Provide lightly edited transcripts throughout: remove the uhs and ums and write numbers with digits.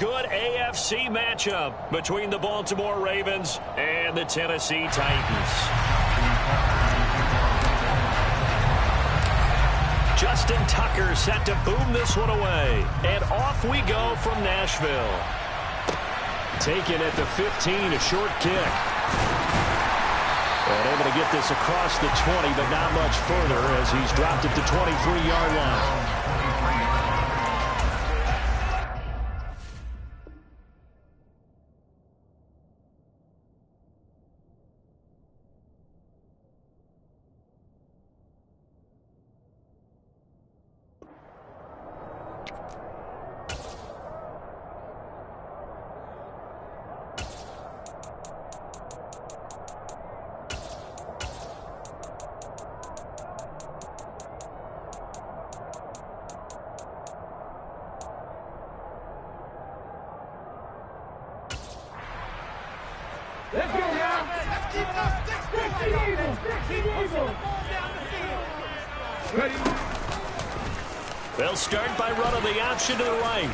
good AFC matchup between the Baltimore Ravens and the Tennessee Titans. Justin Tucker set to boom this one away. And off we go from Nashville. Taken at the 15, a short kick. And able to get this across the 20, but not much further as he's dropped at the 23-yard line. Let's go, y'all. Let's keep those sticks moving. Ready? They'll start by running the option to the right.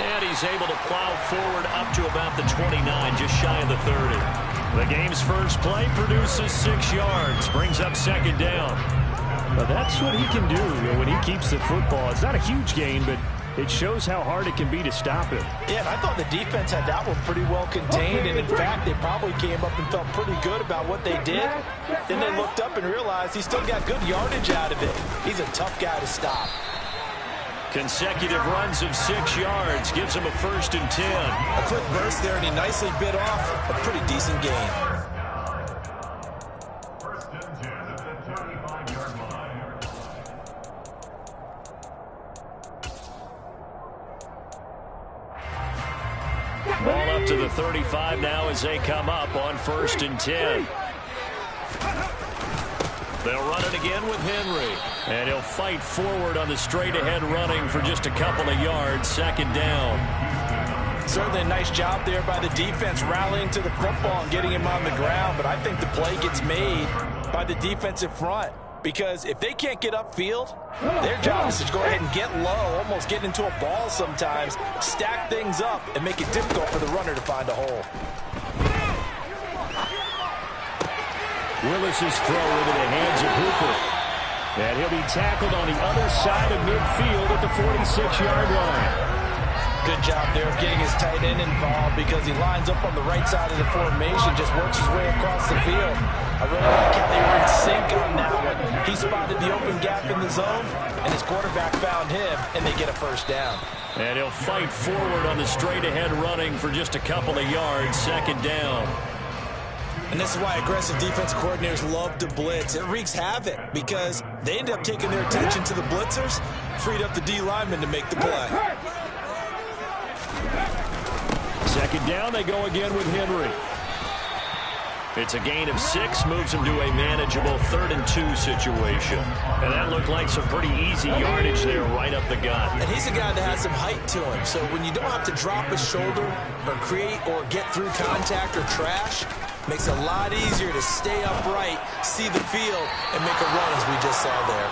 And he's able to plow forward up to about the 29, just shy of the 30. The game's first play produces 6 yards, brings up second down. But that's what he can do when he keeps the football. It's not a huge gain, but it shows how hard it can be to stop him. Yeah, and I thought the defense had that one pretty well contained, and in fact, they probably came up and felt pretty good about what they did. Then they looked up and realized he still got good yardage out of it. He's a tough guy to stop. Consecutive runs of 6 yards gives him a 1st and 10. A quick burst there, and he nicely bit off a pretty decent gain. Ball up to the 35 now as they come up on 1st and 10. They'll run it again with Henry. And he'll fight forward on the straight-ahead running for just a couple of yards, second down. Certainly a nice job there by the defense rallying to the football and getting him on the ground. But I think the play gets made by the defensive front. Because if they can't get upfield, their job is to go ahead and get low, almost get into a ball sometimes, stack things up, and make it difficult for the runner to find a hole. Willis's throw into the hands of Hooper. And he'll be tackled on the other side of midfield at the 46-yard line. Good job there of getting his tight end involved because he lines up on the right side of the formation, just works his way across the field. I really like how they were in sync on that one. He spotted the open gap in the zone, and his quarterback found him, and they get a 1st down. And he'll fight forward on the straight-ahead running for just a couple of yards, second down. And this is why aggressive defense coordinators love to blitz. It wreaks havoc because they end up taking their attention to the blitzers, freed up the D lineman to make the play. Second down, they go again with Henry. It's a gain of 6, moves him to a manageable 3rd and 2 situation. And that looked like some pretty easy yardage there right up the gut. And he's a guy that has some height to him. So when you don't have to drop his shoulder or create or get through contact or trash, makes it a lot easier to stay upright, see the field, and make a run as we just saw there.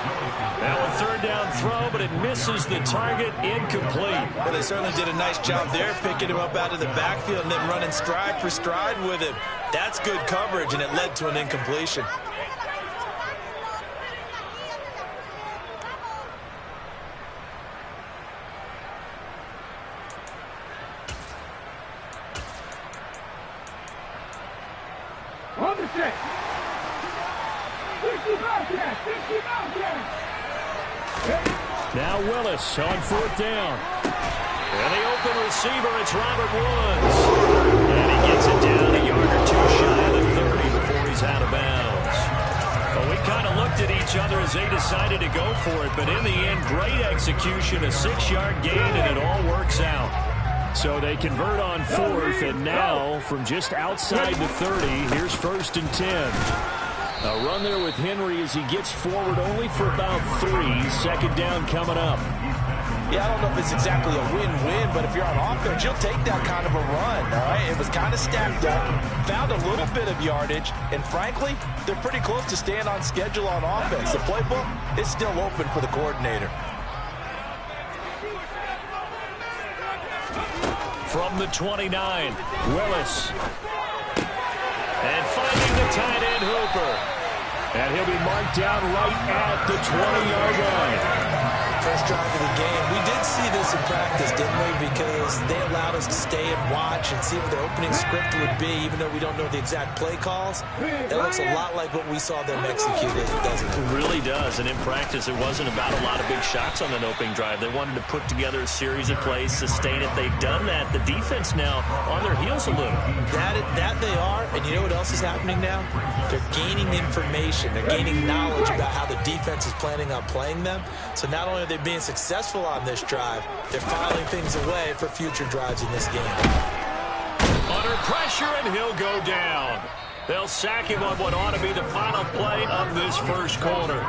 Now a 3rd down throw, but it misses the target, incomplete. Well, they certainly did a nice job there, picking him up out of the backfield and then running stride for stride with him. That's good coverage, and it led to an incompletion. On the set. 60 Bobcats. 60 Bobcats. Now Willis on 4th down. And the open receiver, it's Robert Woods. And he gets it down a yard or 2 shy of the 30 before he's out of bounds. Well, we kind of looked at each other as they decided to go for it, but in the end, great execution, a 6-yard gain, and it all works out. So they convert on 4th, and now from just outside the 30, here's 1st and 10. A run there with Henry as he gets forward only for about 3. Second down coming up. Yeah, I don't know if it's exactly a win-win, but if you're on offense, you'll take that kind of a run, all right? It was kind of stacked up, found a little bit of yardage, and frankly, they're pretty close to staying on schedule on offense. The playbook is still open for the coordinator. From the 29, Willis. And finding the tight end, Hooper. And he'll be marked down right at the 20-yard line. First drive of the game. We did see this in practice, didn't we? Because they allowed us to stay and watch and see what their opening script would be, even though we don't know the exact play calls. It looks a lot like what we saw them execute, doesn't it? It really does. And in practice, it wasn't about a lot of big shots on that opening drive. They wanted to put together a series of plays, sustain it. They've done that. The defense now on their heels a little. That they are. And you know what else is happening now? They're gaining information. They're gaining knowledge about how the defense is planning on playing them. So not only are they being successful on this drive, they're filing things away for future drives in this game. Under pressure, and he'll go down. They'll sack him on what ought to be the final play of this first quarter.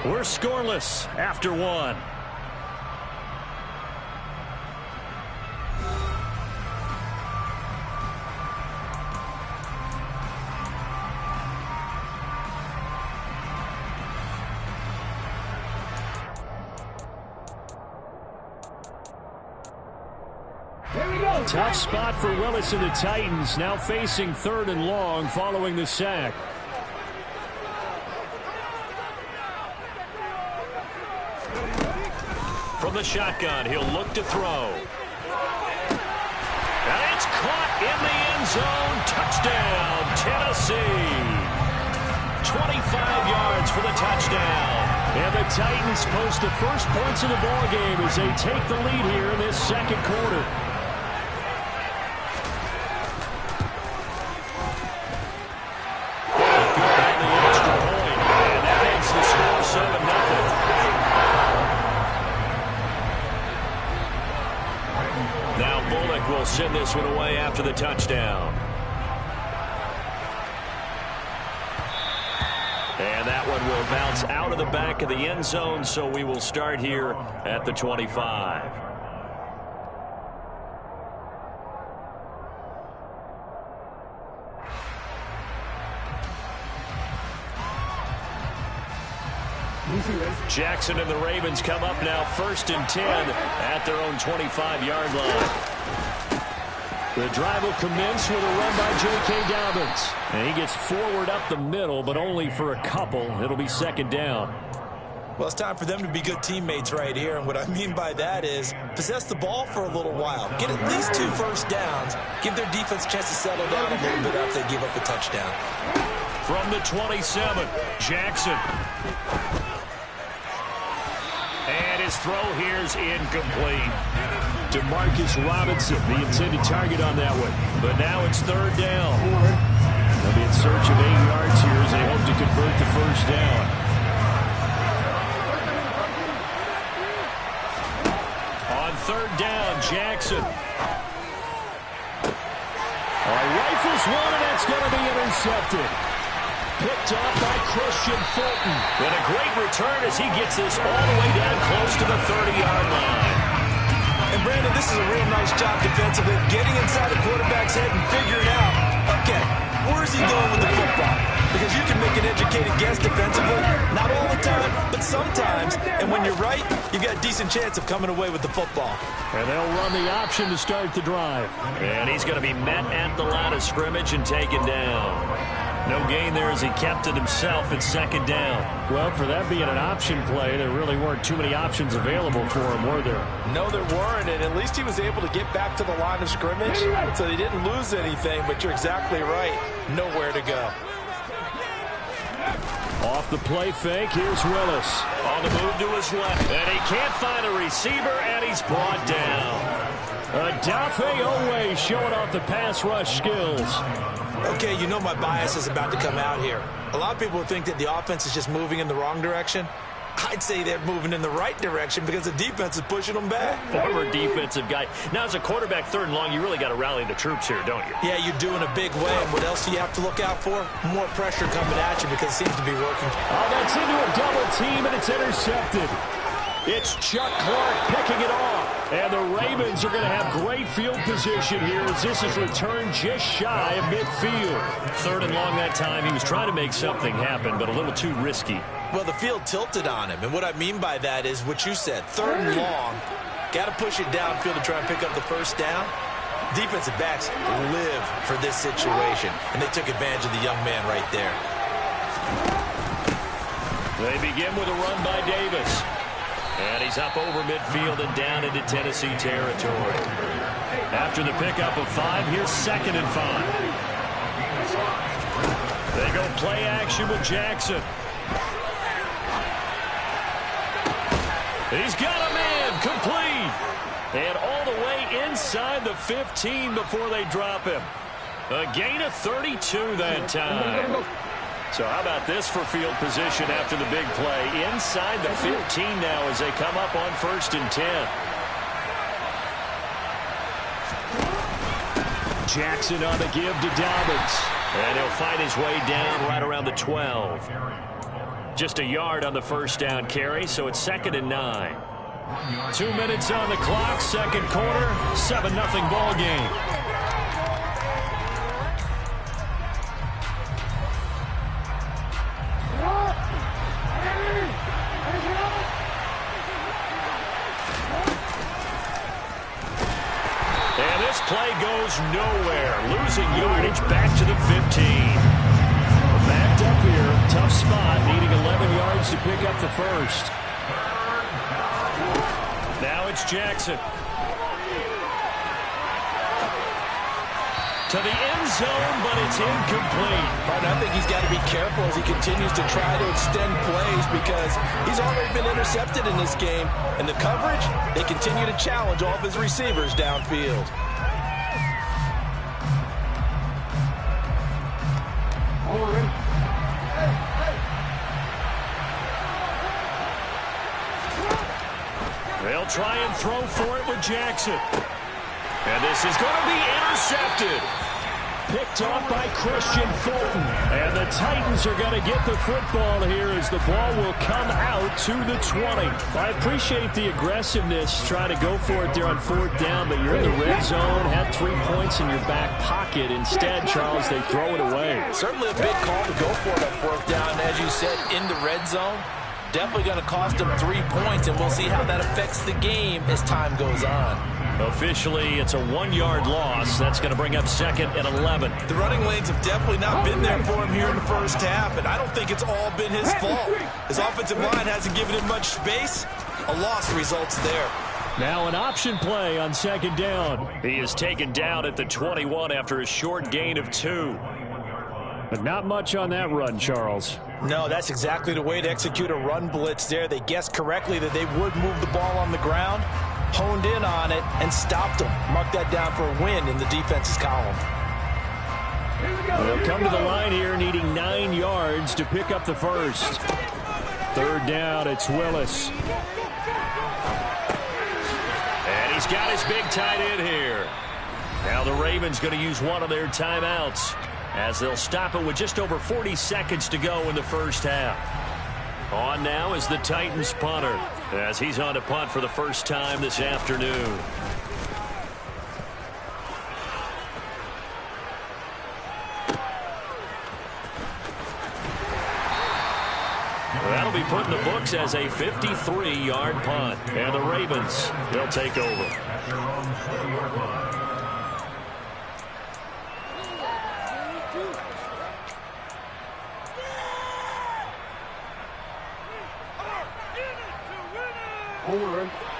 We're scoreless after one. Tough spot for Willis and the Titans, now facing 3rd and long following the sack. From the shotgun, he'll look to throw. And it's caught in the end zone. Touchdown, Tennessee. 25 yards for the touchdown. And the Titans post the first points of the ballgame as they take the lead here in this second quarter. Will send this one away after the touchdown. And that one will bounce out of the back of the end zone, so we will start here at the 25. Jackson and the Ravens come up now 1st and 10 at their own 25-yard line. The drive will commence with a run by J.K. Dobbins. And he gets forward up the middle, but only for a couple. It'll be 2nd down. Well, it's time for them to be good teammates right here. And what I mean by that is possess the ball for a little while. Get at least 2 first downs. Give their defense a chance to settle down a little bit after they give up a touchdown. From the 27, Jackson. And his throw here is incomplete. DeMarcus Robinson, the intended target on that one. But now it's 3rd down. They'll be in search of 8 yards here as they hope to convert the first down. On 3rd down, Jackson. Rifles one, and that's going to be intercepted. Picked up by Christian Fulton. And a great return as he gets this all the way down close to the 30-yard line. And, Brandon, this is a real nice job defensively, getting inside the quarterback's head and figuring out, okay, where's he going with the football? Because you can make an educated guess defensively, not all the time, but sometimes. And when you're right, you've got a decent chance of coming away with the football. And they'll run the option to start the drive. And he's going to be met at the line of scrimmage and taken down. No gain there as he kept it himself at 2nd down. Well, for that being an option play, there really weren't too many options available for him, were there? No, there weren't, and at least he was able to get back to the line of scrimmage, so they didn't lose anything, but you're exactly right. Nowhere to go. Off the play fake, here's Willis. On the move to his left, and he can't find a receiver, and he's brought down. Adafe Owe showing off the pass rush skills. Okay, you know my bias is about to come out here. A lot of people think that the offense is just moving in the wrong direction. I'd say they're moving in the right direction because the defense is pushing them back. Former defensive guy. Now, as a quarterback 3rd and long, you really got to rally the troops here, don't you? Yeah, you do in a big way. And what else do you have to look out for? More pressure coming at you because it seems to be working. Oh, that's into a double team, and it's intercepted. It's Chuck Clark picking it off. And the Ravens are going to have great field position here as this is returned just shy of midfield. 3rd and long that time. He was trying to make something happen, but a little too risky. Well, the field tilted on him. And what I mean by that is what you said. 3rd and long. Got to push it downfield to try and pick up the first down. Defensive backs live for this situation, and they took advantage of the young man right there. They begin with a run by Davis. And he's up over midfield and down into Tennessee territory. After the pickup of 5, here's 2nd and 5. They go play action with Jackson. He's got a man complete. And all the way inside the 15 before they drop him. A gain of 32 that time. So how about this for field position after the big play? Inside the 15 now as they come up on 1st and 10. Jackson on the give to Dobbins. And he'll fight his way down right around the 12. Just a yard on the first down carry, so it's 2nd and 9. 2 minutes on the clock, 2nd quarter, 7-0 ball game. And this play goes nowhere, losing yardage back to the 15. Backed up here, tough spot, needing 11 yards to pick up the first. Now it's Jackson. To the end zone, but it's incomplete. I think he's got to be careful as he continues to try to extend plays because he's already been intercepted in this game. And the coverage, they continue to challenge all of his receivers downfield. They'll try and throw for it with Jackson. And this is going to be intercepted. Picked off by Christian Fulton. And the Titans are going to get the football here as the ball will come out to the 20. I appreciate the aggressiveness, trying to go for it there on 4th down, but you're in the red zone, had 3 points in your back pocket. Instead, Charles, they throw it away. Certainly a big call to go for it on 4th down. As you said, in the red zone. Definitely going to cost them 3 points, and we'll see how that affects the game as time goes on. Officially, it's a 1-yard loss. That's going to bring up 2nd and 11. The running lanes have definitely not been there for him here in the first half, and I don't think it's all been his fault. His offensive line hasn't given him much space. A loss results there. Now an option play on 2nd down. He is taken down at the 21 after a short gain of 2. But not much on that run, Charles. No, that's exactly the way to execute a run blitz there. They guessed correctly that they would move the ball on the ground, honed in on it, and stopped them. Mark that down for a win in the defense's column. They'll come to the line here needing 9 yards to pick up the first. 3rd down, it's Willis. And he's got his big tight end here. Now the Ravens going to use one of their timeouts, as they'll stop it with just over 40 seconds to go in the first half. On now is the Titans punter, as he's on to punt for the first time this afternoon. That'll be put in the books as a 53-yard punt. And the Ravens, they'll take over.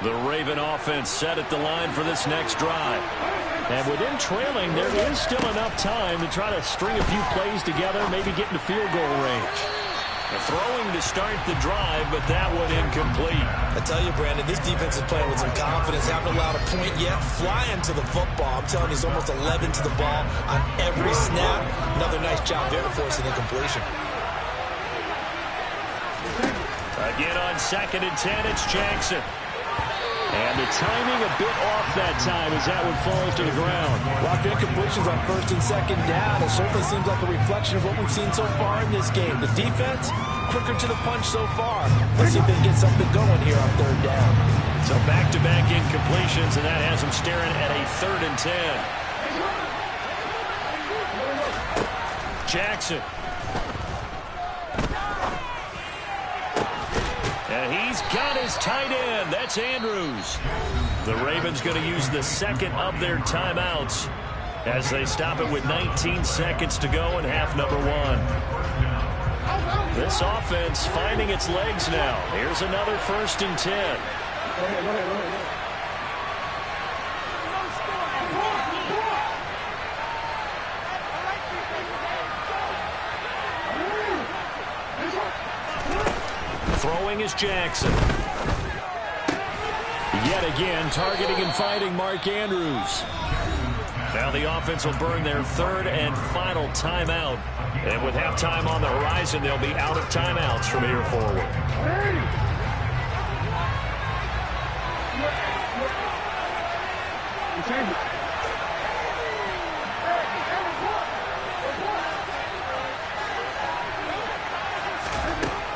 The Raven offense set at the line for this next drive. And within trailing, there is still enough time to try to string a few plays together, maybe get into field goal range. Throwing to start the drive, but that one incomplete. I tell you, Brandon, this defense is playing with some confidence. Haven't allowed a point yet. Flying to the football. I'm telling you, he's almost 11 to the ball on every snap. Another nice job there to force an incompletion. Again on 2nd and 10, it's Jackson. And the timing a bit off that time as that one falls to the ground. Blocked incompletions on 1st and 2nd down. It certainly seems like a reflection of what we've seen so far in this game. The defense, quicker to the punch so far. Let's see if they can get something going here on 3rd down. So back-to-back incompletions, and that has them staring at a 3rd and 10. Jackson. And he's got his tight end. That's Andrews. The Ravens going to use the second of their timeouts as they stop it with 19 seconds to go in half number 1. This offense finding its legs now. Here's another 1st and 10. Throwing is Jackson. Yet again, targeting and fighting Mark Andrews. Now the offense will burn their 3rd and final timeout. And with halftime on the horizon, they'll be out of timeouts from here forward.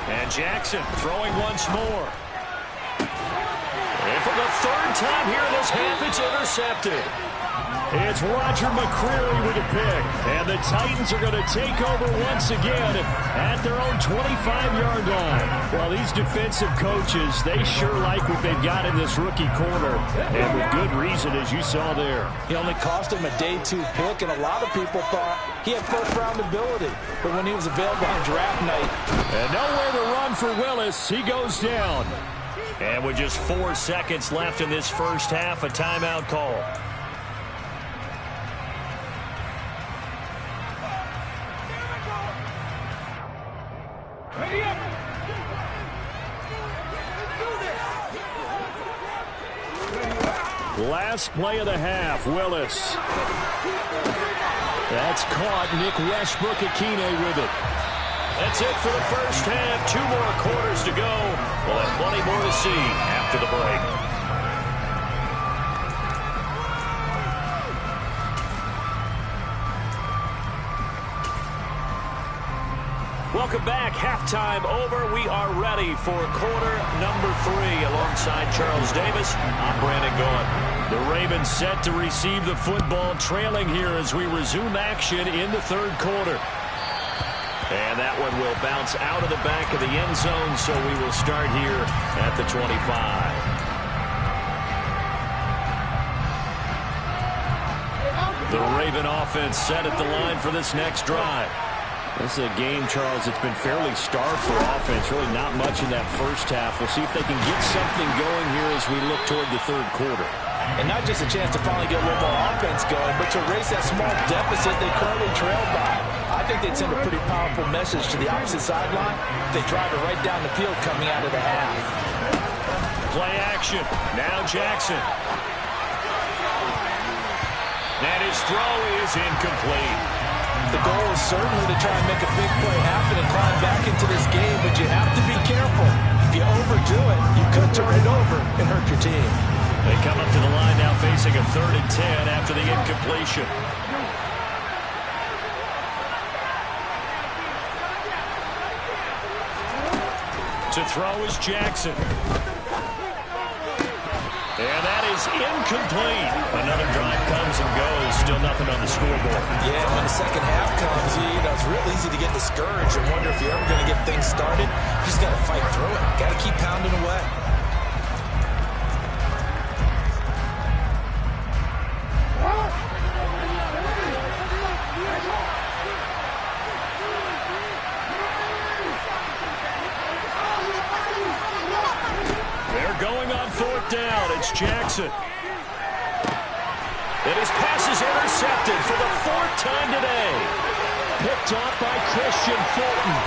And Jackson throwing once more. And for the 3rd time here in this half, it's intercepted. It's Roger McCreary with a pick. And the Titans are going to take over once again at their own 25-yard line. Well, these defensive coaches, they sure like what they've got in this rookie corner. And with good reason, as you saw there. He only cost him a day 2 pick, and a lot of people thought he had first-round ability. But when he was available on draft night. And nowhere to run for Willis. He goes down. And with just 4 seconds left in this first half, a timeout call. Last play of the half, Willis. That's caught. Nick Westbrook-Akine with it. That's it for the first half. 2 more quarters to go. We'll have plenty more to see after the break. Welcome back. Halftime over. We are ready for quarter number 3. Alongside Charles Davis, I'm Brandon Gaughan. The Ravens set to receive the football, trailing here as we resume action in the 3rd quarter. And that one will bounce out of the back of the end zone, so we will start here at the 25. The Raven offense set at the line for this next drive. This is a game, Charles, it's been fairly starved for offense. Really not much in that first half. We'll see if they can get something going here as we look toward the 3rd quarter. And not just a chance to finally get a little more offense going, but to erase that small deficit they currently trailed by. I think they'd send a pretty powerful message to the opposite sideline if they drive it right down the field coming out of the half. Play action. Now Jackson. And his throw is incomplete. The goal is certainly to try and make a big play happen and climb back into this game, but you have to be careful. If you overdo it, you could turn it over and hurt your team. They come up to the line now facing a 3rd and 10 after the incompletion. To throw is Jackson. And that is incomplete. Another drive comes and goes. Still nothing on the scoreboard. Yeah, when the second half comes, it's real easy to get discouraged and wonder if you're ever going to get things started. You just got to fight through it. Got to keep pounding away. It's Jackson. And his pass is intercepted for the 4th time today. Picked off by Christian Fulton.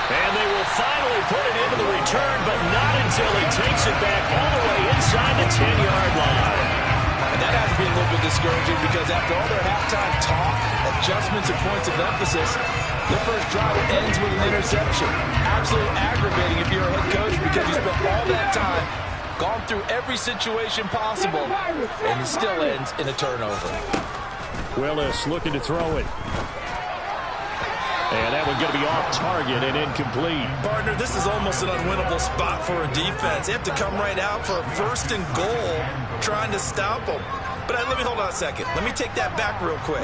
And they will finally put it into the return, but not until he takes it back all the way inside the 10-yard line. And that has to be a little bit discouraging because after all their halftime talk, adjustments and points of emphasis, their first drive ends with an interception. Absolutely aggravating if you're a head coach because you spent all that time, gone through every situation possible, and it still ends in a turnover. Willis looking to throw it. And that one's going to be off target and incomplete. Partner, this is almost an unwinnable spot for a defense. They have to come right out for a 1st and goal, trying to stop them. But let me hold on a second. Let me take that back real quick.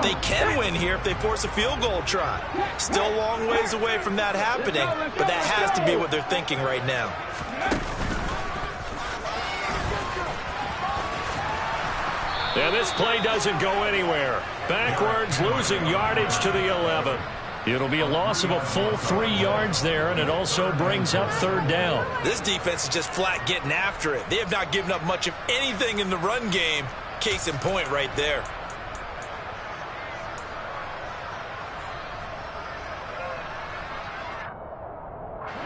They can win here if they force a field goal try. Still a long ways away from that happening, but that has to be what they're thinking right now. And this play doesn't go anywhere. Backwards, losing yardage to the 11. It'll be a loss of a full 3 yards there, and it also brings up 3rd down. This defense is just flat getting after it. They have not given up much of anything in the run game. Case in point right there.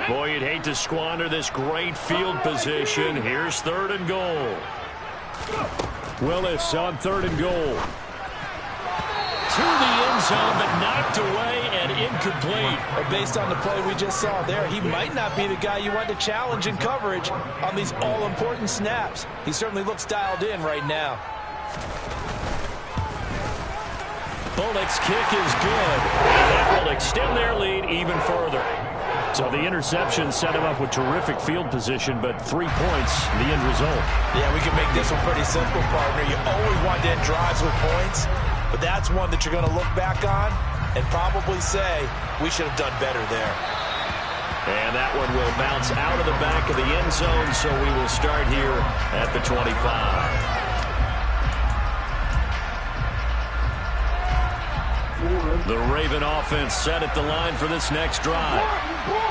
Boy, you'd hate to squander this great field position. Here's 3rd and goal. Willis on 3rd and goal. To the end zone, but knocked away and incomplete. Based on the play we just saw there, he might not be the guy you want to challenge in coverage on these all-important snaps. He certainly looks dialed in right now. Bullock's kick is good. And that will extend their lead even further. So the interception set him up with terrific field position, but 3 points, the end result. Yeah, we can make this one pretty simple, partner. You always want to end drives with points, but that's one that you're going to look back on and probably say, we should have done better there. And that one will bounce out of the back of the end zone, so we will start here at the 25. The Raven offense set at the line for this next drive.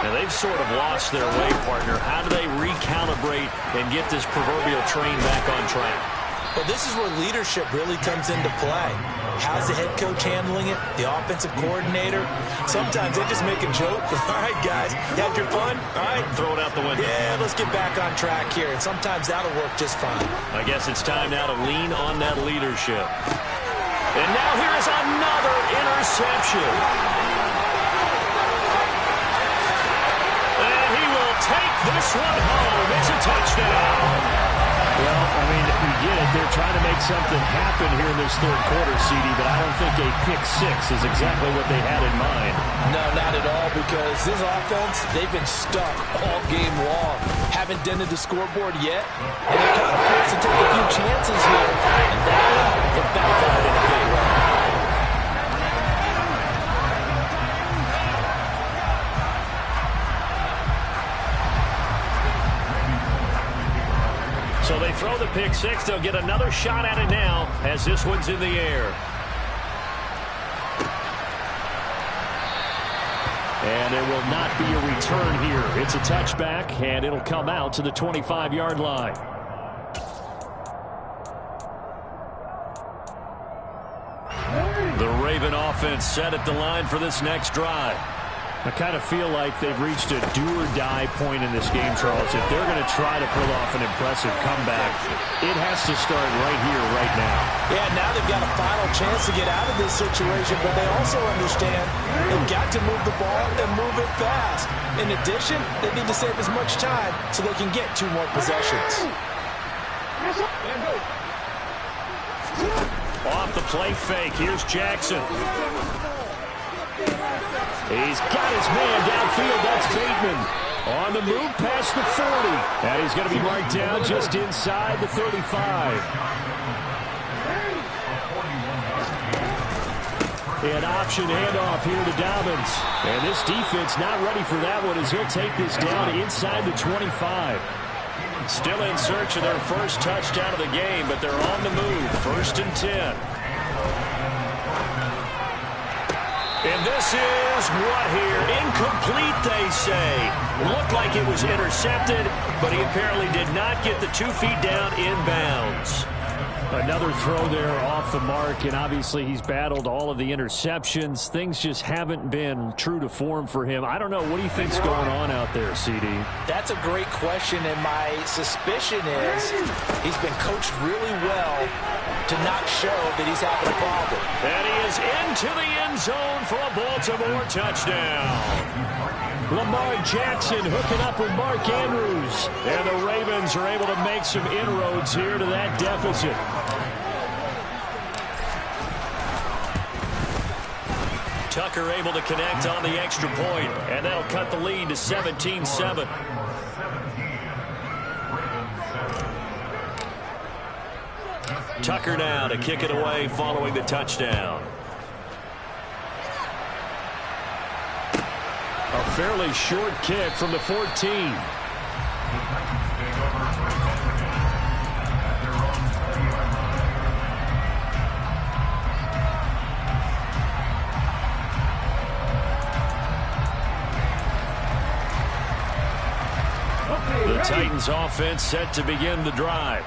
Now, they've sort of lost their way, partner. How do they recalibrate and get this proverbial train back on track? Well, this is where leadership really comes into play. How's the head coach handling it? The offensive coordinator? Sometimes they just make a joke. All right, guys, you had your fun? All right. Throw it out the window. Yeah, let's get back on track here. And sometimes that'll work just fine. I guess it's time now to lean on that leadership. And now here is another interception. And he will take this one home. It's a touchdown. Well, I mean, we get it. They're trying to make something happen here in this 3rd quarter, CD, but I don't think a pick 6 is exactly what they had in mind. No, not at all, because this offense, they've been stuck all game long. Haven't dented the scoreboard yet, and they're kind of forced to take a few chances here, and that one, it backfired in a big way. So they throw the pick 6. They'll get another shot at it now as this one's in the air. And there will not be a return here. It's a touchback, and it'll come out to the 25-yard line. The Raven offense set at the line for this next drive. I kind of feel like they've reached a do-or-die point in this game, Charles. If they're going to try to pull off an impressive comeback, it has to start right here, right now. Yeah, now they've got a final chance to get out of this situation, but they also understand they've got to move the ball and move it fast. In addition, they need to save as much time so they can get 2 more possessions. Off the play fake, here's Jackson. He's got his man downfield. That's Bateman. On the move past the 40. And he's going to be marked down just inside the 35. An option handoff here to Dobbins. And this defense not ready for that one as he'll take this down inside the 25. Still in search of their first touchdown of the game, but they're on the move. 1st and 10. And this is what here? Incomplete, they say. Looked like it was intercepted, but he apparently did not get the 2 feet down inbounds. Another throw there off the mark, and obviously he's battled all of the interceptions. Things just haven't been true to form for him. I don't know. What do you think's going on out there, CD? That's a great question, and my suspicion is he's been coached really well to not show that he's having a problem. And he is into the end zone for a Baltimore touchdown. Lamar Jackson hooking up with Mark Andrews. And the Ravens are able to make some inroads here to that deficit. Tucker able to connect on the extra point, and that'll cut the lead to 17-7. Tucker now to kick it away following the touchdown. A fairly short kick from the 14. The Titans offense set to begin the drive.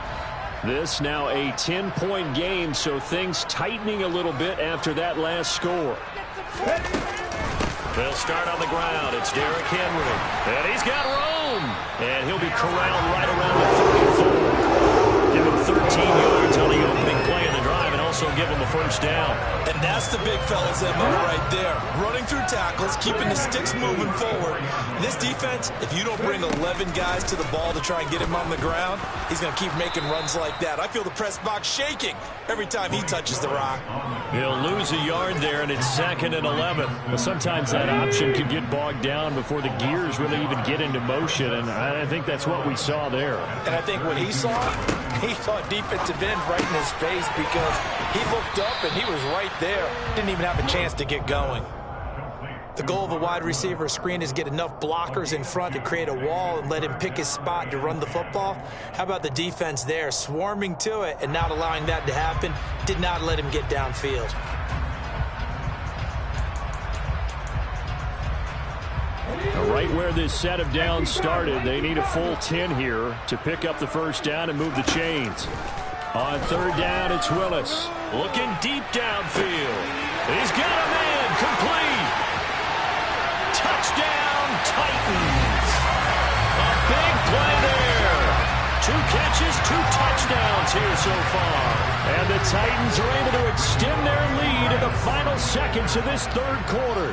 This now a 10-point game, so things tightening a little bit after that last score. They'll start on the ground. It's Derrick Henry. And he's got room. And he'll be corralled right around the 34. Give him 13 yards on the opening play of the drive and also give him a first down. And that's the big fella's MO right there. Running through tackles, keeping the sticks moving forward. This defense, if you don't bring 11 guys to the ball to try and get him on the ground, he's going to keep making runs like that. I feel the press box shaking every time he touches the rock. He'll lose a yard there, and it's 2nd and 11. Well, sometimes that option can get bogged down before the gears really even get into motion, and I think that's what we saw there. And I think what he saw defensive end right in his face because he looked up and he was right there. Didn't even have a chance to get going. The goal of a wide receiver screen is get enough blockers in front to create a wall and let him pick his spot to run the football. How about the defense there, swarming to it and not allowing that to happen? Did not let him get downfield. Right where this set of downs started, they need a full 10 here to pick up the first down and move the chains. On 3rd down, it's Willis. Looking deep downfield. He's got a man complete. Touchdown, Titans. A big play there. 2 catches, 2 touchdowns here so far. And the Titans are able to extend their lead in the final seconds of this 3rd quarter.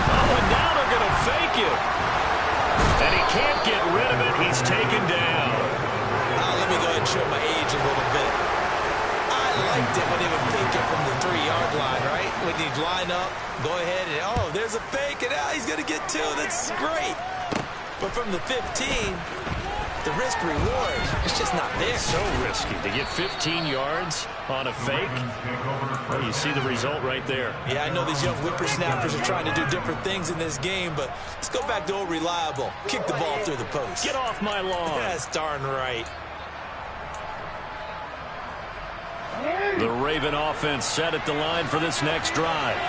Oh, and now they're going to fake it. And he can't get rid of it. He's taken down. Let me go ahead and show my age a little bit. I liked it when he would fake it from the 3-yard line, right? When he'd line up, go ahead and, oh, there's a fake, and now he's going to get 2. That's great. But from the 15, the risk-reward, it's just not there. So risky to get 15 yards on a fake. Well, you see the result right there. Yeah, I know these young whippersnappers are trying to do different things in this game, but let's go back to old reliable. Kick the ball through the post. Get off my lawn. That's darn right. The Raven offense set at the line for this next drive.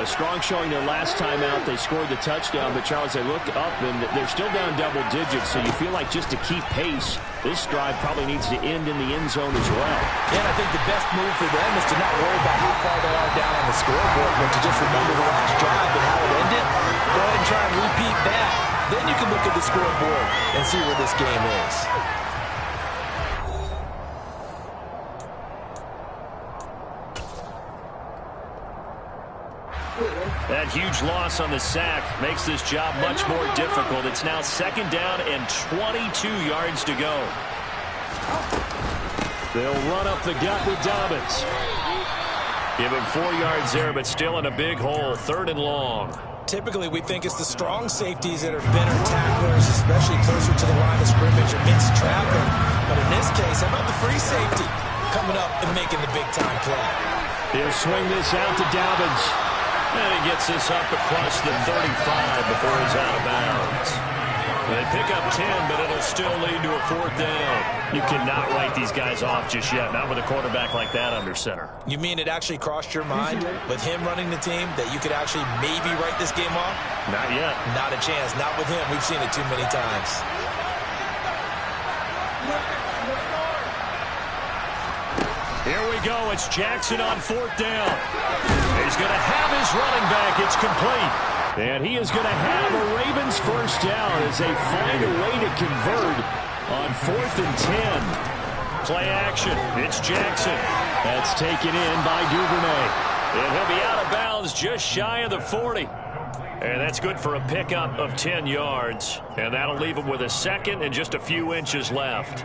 A strong showing their last time out. They scored the touchdown, but Charles, they look up and they're still down double digits, so you feel like just to keep pace, this drive probably needs to end in the end zone as well. Yeah, and I think the best move for them is to not worry about how far they are down on the scoreboard, but to just remember the last drive and how it ended. Go ahead and try and repeat that. Then you can look at the scoreboard and see where this game is. That huge loss on the sack makes this job much more difficult. It's now 2nd down and 22 yards to go. They'll run up the gut with Dobbins. Give him 4 yards there, but still in a big hole. 3rd and long. Typically, we think it's the strong safeties that are better tacklers, especially closer to the line of scrimmage amidst traffic. But in this case, how about the free safety coming up and making the big-time play? He'll swing this out to Dobbins. And he gets this up across the 35 before he's out of bounds. They pick up 10, but it'll still lead to a 4th down. You cannot write these guys off just yet, not with a quarterback like that under center. You mean it actually crossed your mind with him running the team that you could actually maybe write this game off? Not yet. Not a chance. Not with him. We've seen it too many times. Here we go. It's Jackson on 4th down. He's going to have his running back. It's complete. And he is going to have a Ravens first down as they find a way to convert on 4th and 10. Play action. It's Jackson. That's taken in by Duvernay. And he'll be out of bounds just shy of the 40. And that's good for a pickup of 10 yards. And that'll leave him with a 2nd and just a few inches left.